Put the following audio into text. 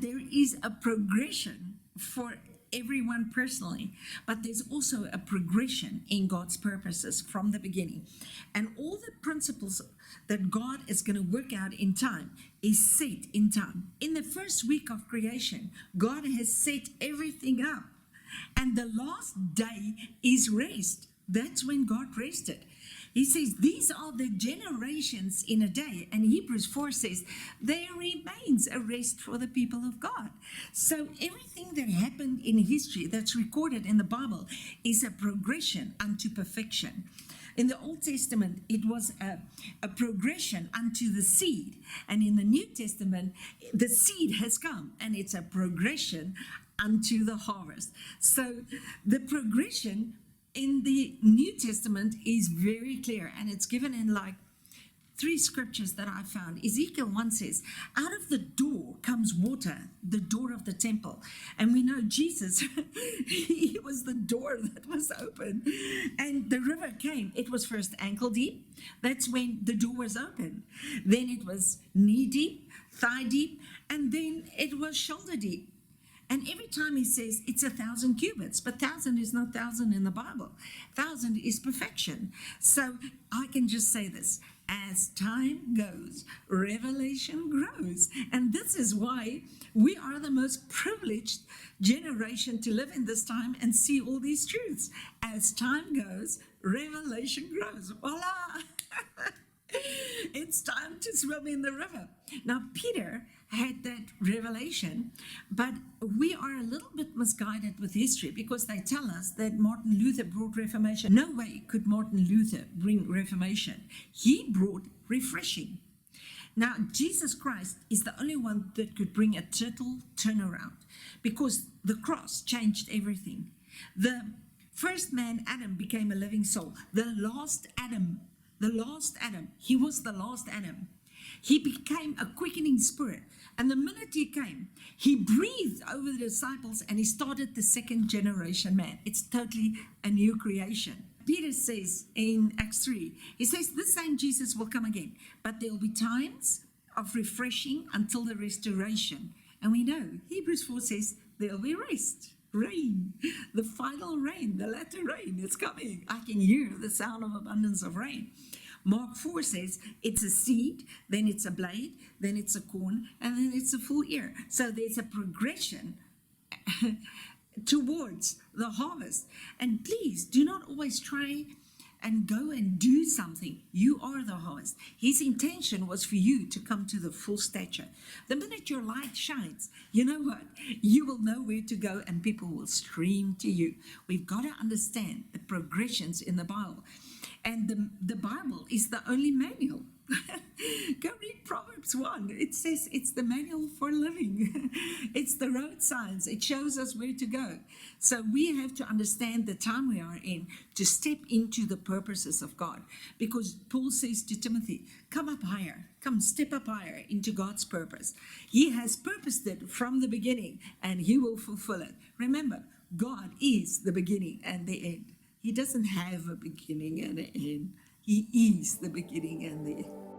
there is a progression for everyone personally, but there's also a progression in God's purposes from the beginning. And all the principles that God is going to work out in time is set in time. In the first week of creation, God has set everything up. And the last day is rest. That's when God rested. He says, these are the generations in a day. And Hebrews 4 says, there remains a rest for the people of God. So everything that happened in history that's recorded in the Bible is a progression unto perfection. In the Old Testament, it was a progression unto the seed. And in the New Testament, the seed has come and it's a progression unto the harvest. So the progression in the New Testament is very clear, and it's given in like 3 scriptures that I found. Ezekiel 1 says, out of the door comes water, the door of the temple. And we know Jesus, he was the door that was open. And the river came. It was first ankle deep. That's when the door was open. Then it was knee deep, thigh deep, and then it was shoulder deep. And every time he says it's 1,000 cubits, but 1,000 is not 1,000 in the Bible. 1,000 is perfection. So I can just say this, as time goes, revelation grows. And this is why we are the most privileged generation to live in this time and see all these truths. As time goes, revelation grows. Voila! It's time to swim in the river. Now, Peter had that revelation, but we are a little bit misguided with history because they tell us that Martin Luther brought Reformation. No way could Martin Luther bring Reformation. He brought refreshing. Now, Jesus Christ is the only one that could bring a total turnaround because the cross changed everything. The first man, Adam, became a living soul. The last Adam, he was the last Adam. He became a quickening spirit. And the minute he came, he breathed over the disciples and he started the second generation man. It's totally a new creation. Peter says in Acts 3, he says, this same Jesus will come again, but there will be times of refreshing until the restoration. And we know, Hebrews 4 says, there will be rest, rain, the final rain, the latter rain is coming. I can hear the sound of abundance of rain. Mark 4 says it's a seed, then it's a blade, then it's a corn, and then it's a full ear. So there's a progression towards the harvest. And please do not always try and go and do something. You are the harvest. His intention was for you to come to the full stature. The minute your light shines, you know what? You will know where to go and people will stream to you. We've got to understand the progressions in the Bible. And the Bible is the only manual. Go read Proverbs 1. It says it's the manual for living. It's the road signs. It shows us where to go. So we have to understand the time we are in to step into the purposes of God. Because Paul says to Timothy, come up higher. Come step up higher into God's purpose. He has purposed it from the beginning and he will fulfill it. Remember, God is the beginning and the end. He doesn't have a beginning and an end. He is the beginning and the end.